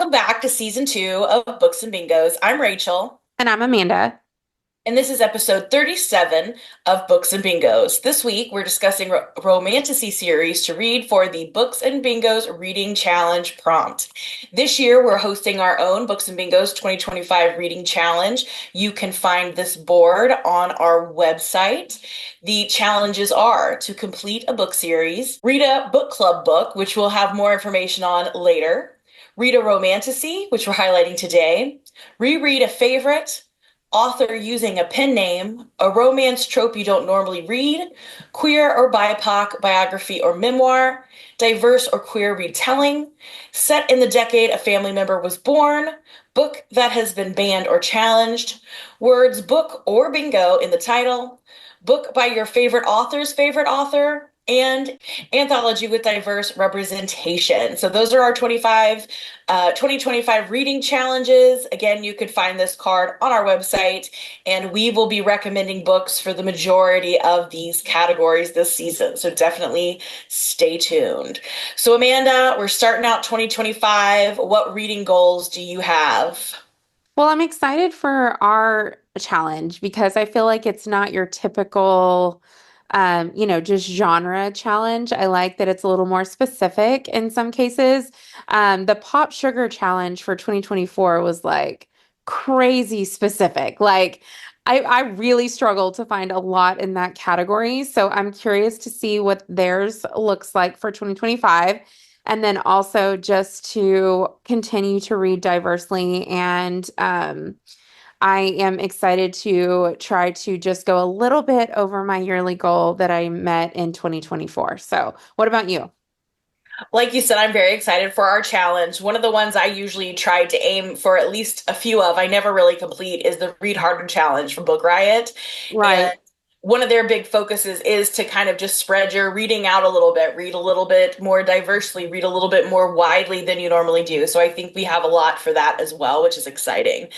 Welcome back to season 2 of Books and Bingos. I'm Rachel, And I'm Amanda. and this is episode 37 of Books and Bingos. This week, we're discussing Romantasy series to read for the Books and Bingos Reading Challenge prompt. This year, we're hosting our own Books and Bingos 2025 Reading Challenge. You can find this board on our website. The challenges are to complete a book series, read a book club book, which we'll have more information on later, read a romantasy, which we're highlighting today, reread a favorite, author using a pen name, a romance trope you don't normally read, queer or BIPOC biography or memoir, diverse or queer retelling, set in the decade a family member was born, book that has been banned or challenged, words book or bingo in the title, book by your favorite author's favorite author, and anthology with diverse representation. So those are our 2025 reading challenges. Again, you could find this card on our website, and we will be recommending books for the majority of these categories this season. So definitely stay tuned. So Amanda, we're starting out 2025. What reading goals do you have? Well, I'm excited for our challenge because I feel like it's not your typical, just genre challenge. I like that it's a little more specific in some cases. The Pop Sugar challenge for 2024 was like crazy specific. Like, I really struggled to find a lot in that category. So I'm curious to see what theirs looks like for 2025. And then also just to continue to read diversely. And I am excited to try to just go a little bit over my yearly goal that I met in 2024. So, what about you? Like you said, I'm very excited for our challenge. One of the ones I usually try to aim for at least a few of, I never really complete, is the Read Harder Challenge from Book Riot. And Right. one of their big focuses is to kind of just spread your reading out a little bit, read a little bit more diversely, read a little bit more widely than you normally do. So I think we have a lot for that as well, which is exciting.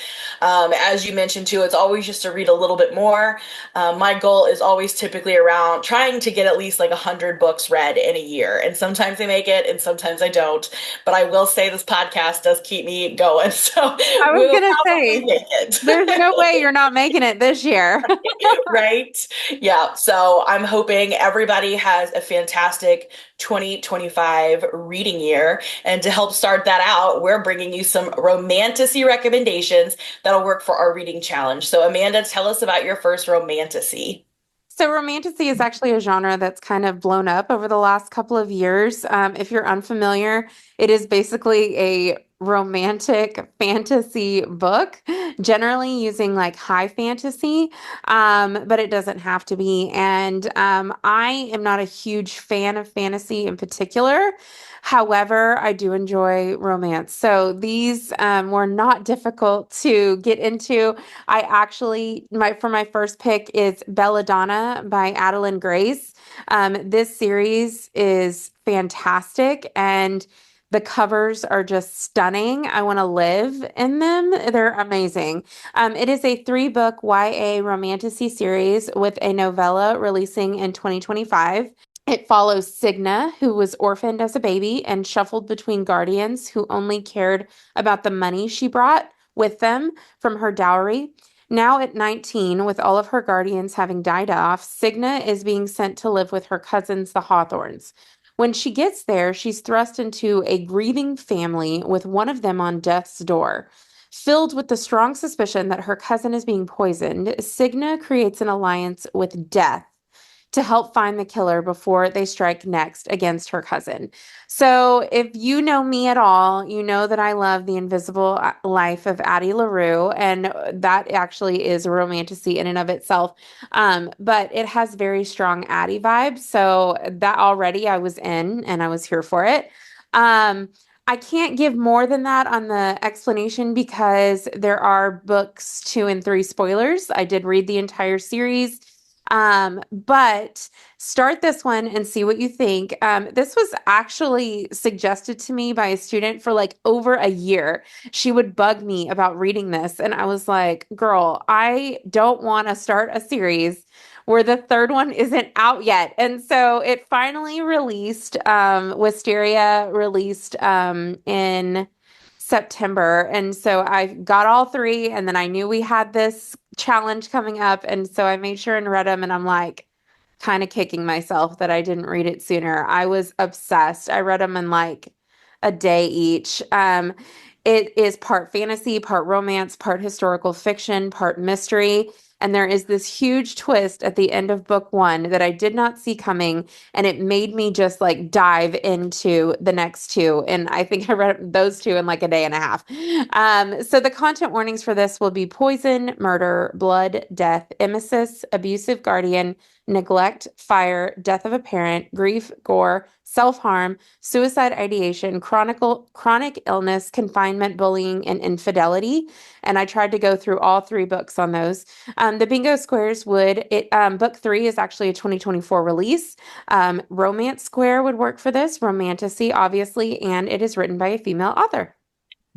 As you mentioned too, it's always just to read a little bit more. My goal is always typically around trying to get at least like 100 books read in a year. And sometimes I make it and sometimes I don't. But I will say this podcast does keep me going. So I was we'll gonna probably say, make it. there's no way you're not making it this year. Right? Yeah. So I'm hoping everybody has a fantastic 2025 reading year. And to help start that out, we're bringing you some romantasy recommendations that'll work for our reading challenge. So, Amanda, tell us about your first romantasy. So, romantasy is actually a genre that's kind of blown up over the last couple of years. If you're unfamiliar, it is basically a romantic fantasy book, generally using like high fantasy, but it doesn't have to be. And I am not a huge fan of fantasy in particular. However, I do enjoy romance. So, these were not difficult to get into. I actually my first pick is Belladonna by Adalyn Grace. This series is fantastic and the covers are just stunning. I want to live in them. They're amazing. It is a three-book YA romantasy series with a novella releasing in 2025. It follows Signa, who was orphaned as a baby and shuffled between guardians who only cared about the money she brought with them from her dowry. Now at 19, with all of her guardians having died off, Signa is being sent to live with her cousins, the Hawthorns. When she gets there, she's thrust into a grieving family with one of them on death's door. Filled with the strong suspicion that her cousin is being poisoned, Signa creates an alliance with death to help find the killer before they strike next against her cousin. So, if you know me at all, you know that I love The Invisible Life of Addie LaRue, and that actually is a romantasy in and of itself. But it has very strong Addie vibes. So, that already I was in and I was here for it. I can't give more than that on the explanation because there are books two and three spoilers. I did read the entire series. But start this one and see what you think. This was actually suggested to me by a student for like over a year. She would bug me about reading this, and I was like, girl, I don't want to start a series where the third one isn't out yet. And so it finally released, Wisteria released in September. And so I got all three, and then I knew we had this challenge coming up. And so I made sure and read them, and I'm like kind of kicking myself that I didn't read it sooner. I was obsessed. I read them in like a day each. It is part fantasy, part romance, part historical fiction, part mystery. And there is this huge twist at the end of book one that I did not see coming. And it made me just like dive into the next two. And I think I read those two in like a day and a half. So the content warnings for this will be poison, murder, blood, death, emesis, abusive guardian, neglect, fire, death of a parent, grief, gore, self-harm, suicide ideation, chronic illness, confinement, bullying, and infidelity. And I tried to go through all three books on those. The bingo squares would it book three is actually a 2024 release. Romance square would work for this, romantasy, obviously, and it is written by a female author.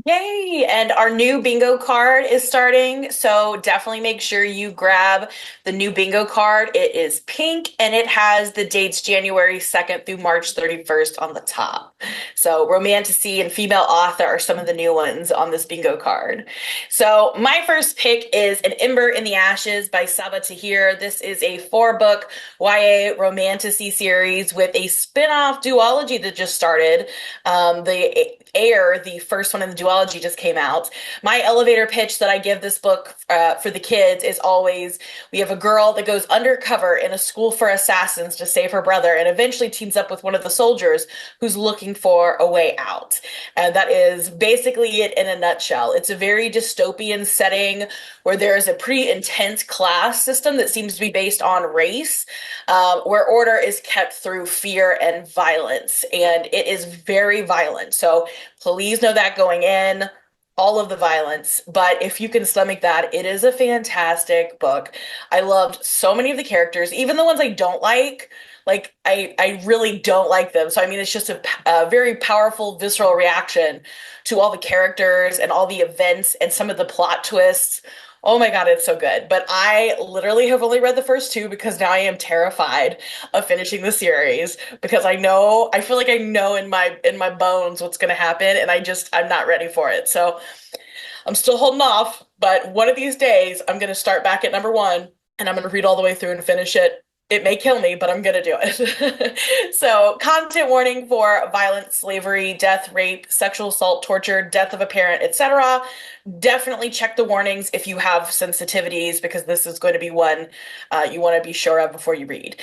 Yay! And our new bingo card is starting. So definitely make sure you grab the new bingo card. It is pink and it has the dates January 2nd through March 31st on the top. So Romantasy and female author are some of the new ones on this bingo card. So my first pick is An Ember in the Ashes by Sabaa Tahir. This is a four-book YA Romantasy series with a spin-off duology that just started. The Air, the first one in the duology, just came out. My elevator pitch that I give this book for the kids is always we have a girl that goes undercover in a school for assassins to save her brother and eventually teams up with one of the soldiers who's looking for a way out. And that is basically it in a nutshell. It's a very dystopian setting where there is a pretty intense class system that seems to be based on race, where order is kept through fear and violence. And it is very violent. So please know that going in, all of the violence. But if you can stomach that, it is a fantastic book. I loved so many of the characters, even the ones I don't like. I really don't like them. So I mean, it's just a very powerful, visceral reaction to all the characters and all the events and some of the plot twists. Oh my God, it's so good. But I literally have only read the first two because now I am terrified of finishing the series because I feel like I know in my bones what's going to happen and I'm not ready for it. So I'm still holding off, but one of these days I'm going to start back at number one and I'm going to read all the way through and finish it. It may kill me, but I'm going to do it. So, content warning for violence, slavery, death, rape, sexual assault, torture, death of a parent, etc. Definitely check the warnings if you have sensitivities because this is going to be one you want to be sure of before you read.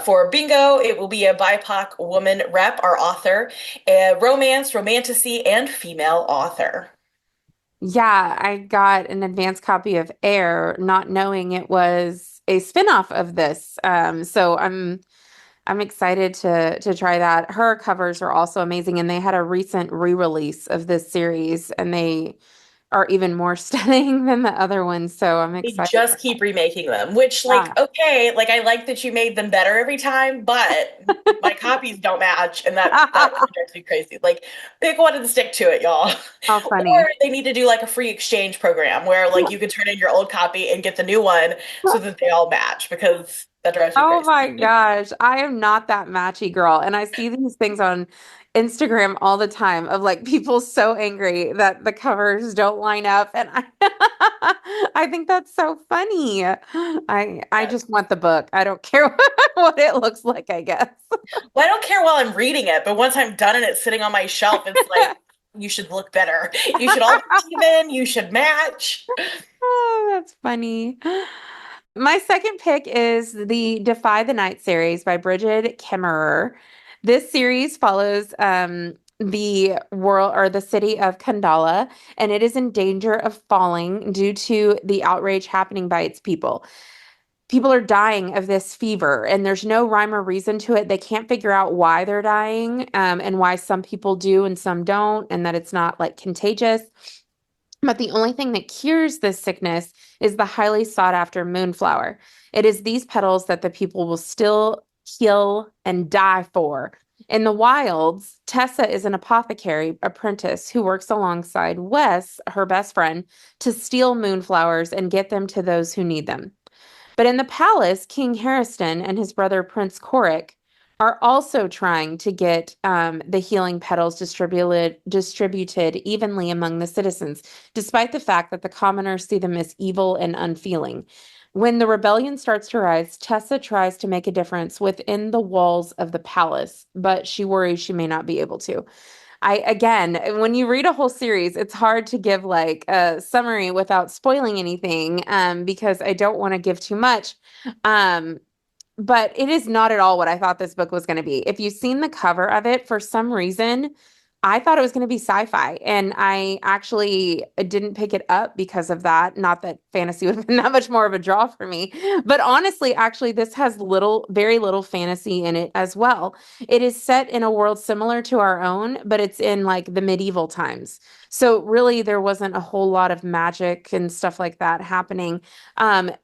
For bingo, it will be a BIPOC woman rep, our author, a romance, romantasy, and female author. Yeah, I got an advanced copy of Air, not knowing it was a spinoff of this. So I'm excited to try that. Her covers are also amazing, and they had a recent re-release of this series, and they are even more stunning than the other ones. So I'm They excited just for keep remaking them, which, like, that. okay, like I like that you made them better every time, but my copies don't match, and that Yeah. drives me crazy. Like, pick one and stick to it, y'all. How Or funny. they need to do like a free exchange program where like you can turn in your old copy and get the new one so that they all match because that drives me Oh crazy. my gosh, I am not that matchy girl. And I see these things on Instagram all the time of like people so angry that the covers don't line up. And I think that's so funny. I Yes. just want the book. I don't care what it looks like, I guess. Well, I don't care while I'm reading it, but once I'm done and it's sitting on my shelf, it's like you should look better. You should all be even. You should match. Oh, that's funny. My second pick is the Defy the Night series by Brigid Kemmerer. This series follows the world or the city of Kandala, and it is in danger of falling due to the outrage happening by its people. People are dying of this fever, and there's no rhyme or reason to it. They can't figure out why they're dying, and why some people do and some don't, and that it's not like contagious. But the only thing that cures this sickness is the highly sought after moonflower. It is these petals that the people will still kill and die for. In the wilds, Tessa is an apothecary apprentice who works alongside Wes, her best friend, to steal moonflowers and get them to those who need them. But in the palace, King Harriston and his brother Prince Coric are also trying to get the healing petals distributed evenly among the citizens, despite the fact that the commoners see them as evil and unfeeling. When the rebellion starts to rise, Tessa tries to make a difference within the walls of the palace, but she worries she may not be able to. Again, when you read a whole series, it's hard to give like a summary without spoiling anything, because I don't want to give too much. Um, but it is not at all what I thought this book was going to be. If you've seen the cover of it, for some reason, I thought it was going to be sci-fi, and I actually didn't pick it up because of that. Not that fantasy would have been that much more of a draw for me, but honestly, actually, this has very little fantasy in it as well. It is set in a world similar to our own, but it's in like the medieval times. So really, there wasn't a whole lot of magic and stuff like that happening.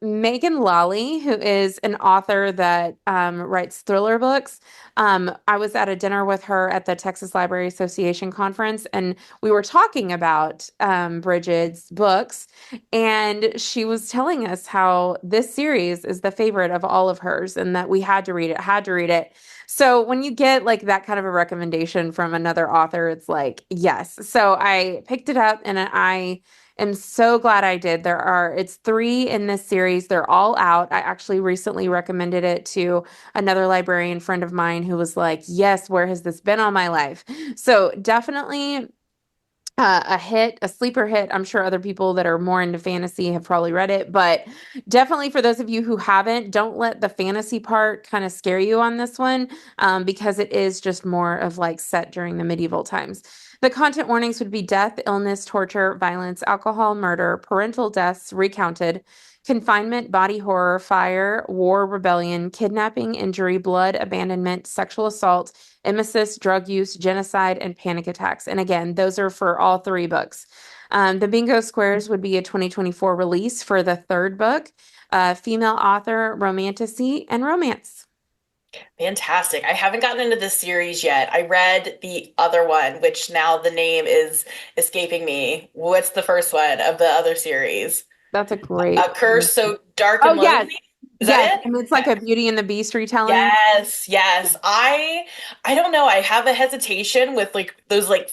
Megan Lally, who is an author that writes thriller books, I was at a dinner with her at the Texas Library Association conference, and we were talking about Brigid's books, and she was telling us how this series is the favorite of all of hers, and that we had to read it, had to read it. So when you get like that kind of a recommendation from another author, it's like, yes. So I picked it up and I am so glad I did. It's three in this series. They're all out. I actually recently recommended it to another librarian friend of mine who was like, yes, where has this been all my life? So definitely a hit, a sleeper hit. I'm sure other people that are more into fantasy have probably read it, but definitely for those of you who haven't, don't let the fantasy part kind of scare you on this one, because it is just more of like set during the medieval times. The content warnings would be death, illness, torture, violence, alcohol, murder, parental deaths recounted, confinement, body horror, fire, war, rebellion, kidnapping, injury, blood, abandonment, sexual assault, emesis, drug use, genocide, and panic attacks. And again, those are for all three books. The Bingo Squares would be a 2024 release for the third book, female author, Romantasy, and romance. Fantastic. I haven't gotten into this series yet. I read the other one, which now the name is escaping me. What's the first one of the other series? That's a great A Curse So Dark Oh, and yes. Lonely? Is Yes. that it? And it's like Okay. a Beauty and the Beast retelling. Yes, yes. I don't know. I have a hesitation with like those like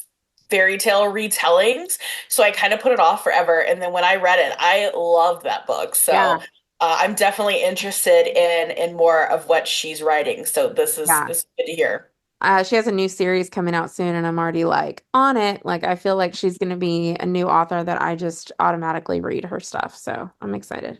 fairy tale retellings, so I kind of put it off forever. And then when I read it, I loved that book. So Yeah. I'm definitely interested in more of what she's writing. So Yeah. this is good to hear. She has a new series coming out soon, and I'm already like on it. Like, I feel like she's going to be a new author that I just automatically read her stuff. So I'm excited.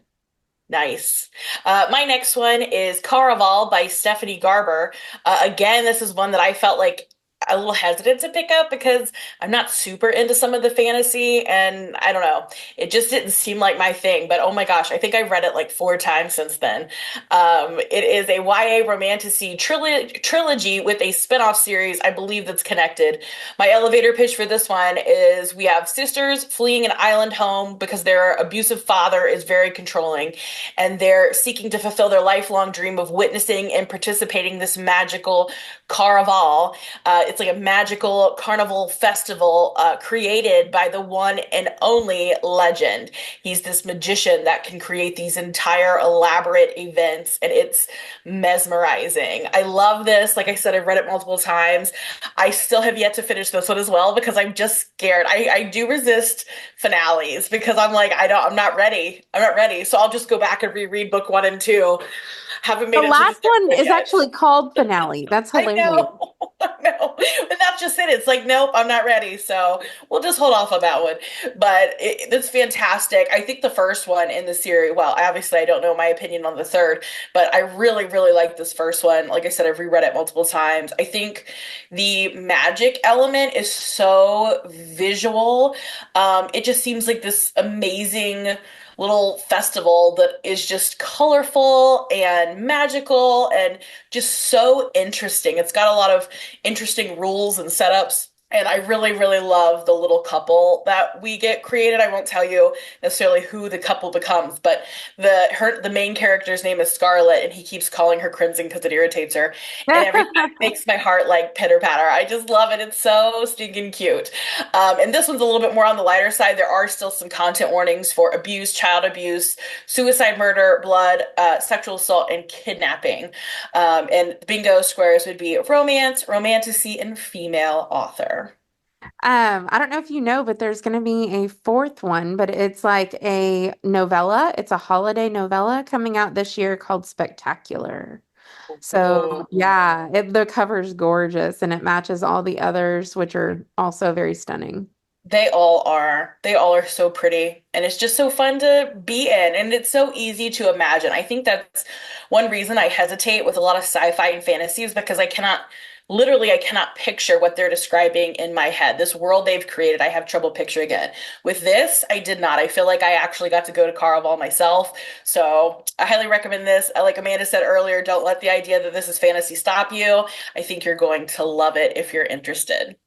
Nice. My next one is Caraval by Stephanie Garber. Again, this is one that I felt like a little hesitant to pick up because I'm not super into some of the fantasy, and I don't know. It just didn't seem like my thing. But oh my gosh, I think I've read it like four times since then. It is a YA romantasy trilogy with a spin-off series, I believe, that's connected. My elevator pitch for this one is we have sisters fleeing an island home because their abusive father is very controlling, and they're seeking to fulfill their lifelong dream of witnessing and participating in this magical Caraval. It's like a magical carnival festival created by the one and only Legend. He's this magician that can create these entire elaborate events, and it's mesmerizing. I love this. Like I said, I've read it multiple times. I still have yet to finish this one as well because I'm just scared. I do resist finales because I'm like, I'm not ready. I'm not ready. So I'll just go back and reread book one and two. Haven't The made it to the last third one one is yet. actually called Finale. That's I hilarious. know. I know. But that's just it. It's like, nope, I'm not ready. So we'll just hold off on that one. But it's fantastic. I think the first one in the series, well, obviously I don't know my opinion on the third, but I really, really like this first one. Like I said, I've reread it multiple times. I think the magic element is so visual. It just seems like this amazing little festival that is just colorful and magical and just so interesting. It's got a lot of interesting rules and setups. And I really, really love the little couple that we get created. I won't tell you necessarily who the couple becomes, but the main character's name is Scarlet, and he keeps calling her Crimson because it irritates her. And every time it makes my heart like pitter patter. I just love it. It's so stinking cute. And this one's a little bit more on the lighter side. There are still some content warnings for abuse, child abuse, suicide, murder, blood, sexual assault, and kidnapping. And bingo squares would be romance, romantasy, and female author. I don't know if you know, but there's going to be a fourth one, but it's like a novella. It's a holiday novella coming out this year called Spectacular. So, Ooh. yeah, the cover's gorgeous and it matches all the others, which are also very stunning. They all are. They all are so pretty. And it's just so fun to be in. And it's so easy to imagine. I think that's one reason I hesitate with a lot of sci-fi and fantasy is because I cannot picture what they're describing in my head. This world they've created, I have trouble picturing it. With this, I did not. I feel like I actually got to go to Caraval myself. So I highly recommend this. Like Amanda said earlier, don't let the idea that this is fantasy stop you. I think you're going to love it if you're interested.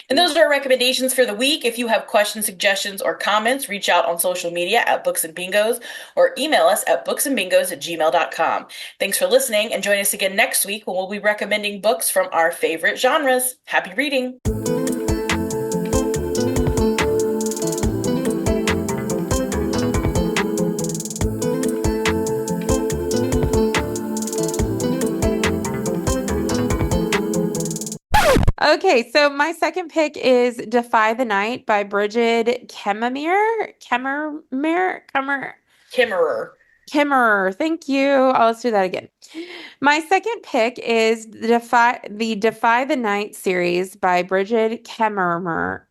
And those are our recommendations for the week. If you have questions, suggestions, or comments, reach out on social media at Books and Bingos or email us at booksandbingos@gmail.com. Thanks for listening and join us again next week when we'll be recommending books from our favorite genres. Happy reading! Okay, so my second pick is Defy the Night by Brigid Kimmerer. Kemmerer. Thank you. Oh, let's do that again. My second pick is the Defy the Night series by Brigid Kemmerer.